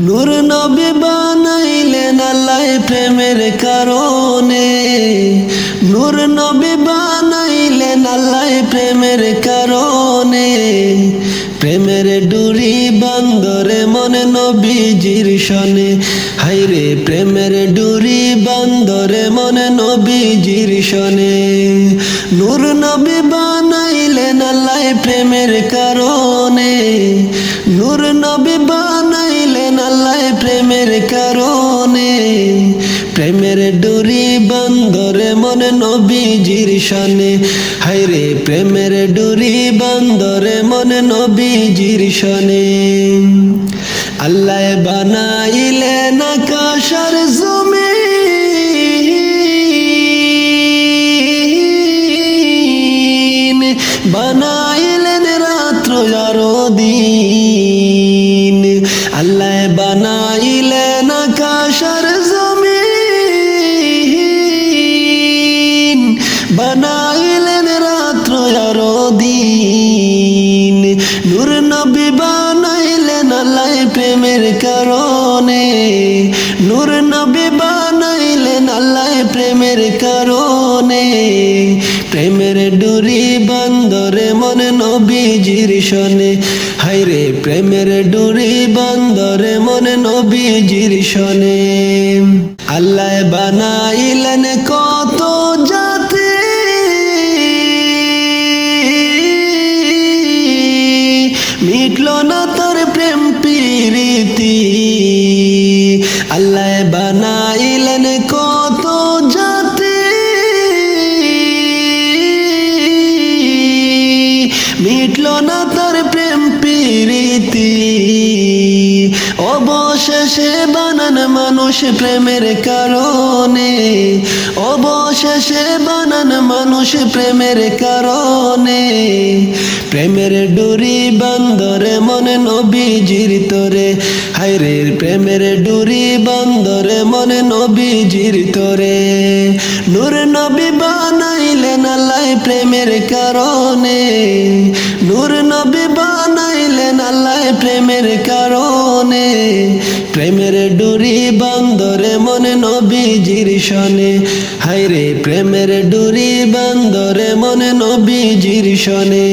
নূর নবী বানাইলেন আল্লাহ প্রেমের কারণে, নূর নবী বানাইলেন আল্লাহ প্রেমের কারণে। প্রেমের ডুরি বান্দরে মনে নবীজির শনে, হাইরে প্রেমের ডুরি বান্দরে মনে নবীজির শনে। নূর নবী বানাইলেন আল্লাহ প্রেমের কারণে, নূর নবী বানাইলেন আল্লাহ প্রেমের কারণে। প্রেমের ডুরি বান্দরে মনে নবীজির শনে, হাইরে প্রেমের ডুরি বান্দরে মনে নবীজির শনে। আল্লাহ বানাইলেন আকাশ আর জমিন, বানাইলেন রাত্র আর দিন। আল্লাহ বানাইলেন আকাশ আর জমিন, বানাইলেন রাত্র আর দিন। নূর নবী বানাইলেন আল্লাহ প্রেমের কারণে, নূর নবী বানাইলেন আল্লাহ প্রেমের কারণে। প্রেমের ডুরি বান্দরে মনে নবীজির শনে, হাইরে প্রেমের ডুরি বান্দরে মনে নবীজির শনে। আল্লাহ বানাইলেন কত জাতি, মিটল না তোর প্রেম প্রীতি। আল্লাহ বানাইলেন কত জাতি, মিটল না তোর প্রেম প্রীতি। অবশেষে বানান মানুষ প্রেমের কারণে, অবশেষে বানান মানুষ প্রেমের কারণে। প্রেমের ডুরি বান্দরে মনে নবীজির তোরে, হাইরে প্রেমের ডুরি বান্দরে মনে নবীজির তোরে। নূর নবী বানাইলেন আল্লাহ প্রেমের কারণে, নূর নবী বানাইলেন আল্লাহ প্রেমের কারণে। প্রেমের ডুরি বান্দরে মনে নবীজির শনে, হাইরে প্রেমের ডুরি বান্দরে মনে নবীজির শনে।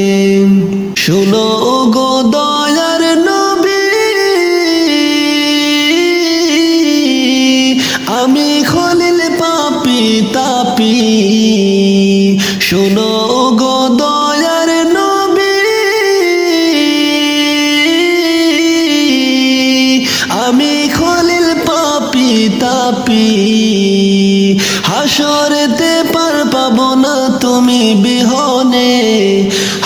শুনো গো দয়ার নবী, আমি খলিল পাপি তাপি। শুনো গো দয়ার নবী, আমি খলিল পাপি তাপি। হাসরেতে পার পাবো না তুমি বিহনে,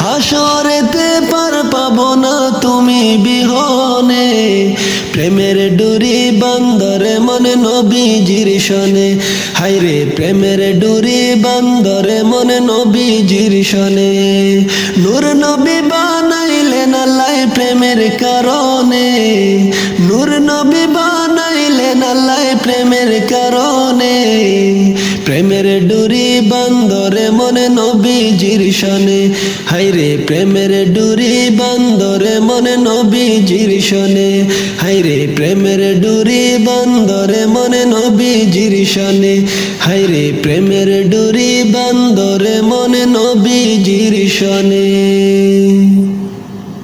হাসরেতে পার পাবো না তুমি বিহনে। প্রেমের ডুরি বান্দরে মনে নবীজির শনে, হাইরে প্রেমের ডুরি বান্দরে মনে নবীজির শনে। নূর নবী বানাইলেন আল্লাহ প্রেমের কারণে, নূর নবী বানাইলেন আল্লাহ প্রেমের কারণে। প্রেমের ডুরি বান্দরে মনে নবীজির শনে, হাইরে প্রেমের ডুরি বান্দরে মনে নবীজির শনে, হাইরে প্রেমের ডুরি বান্দরে মনে নবীজির শনে, হাইরে প্রেমের ডুরি বান্দরে মনে নবীজির শনে।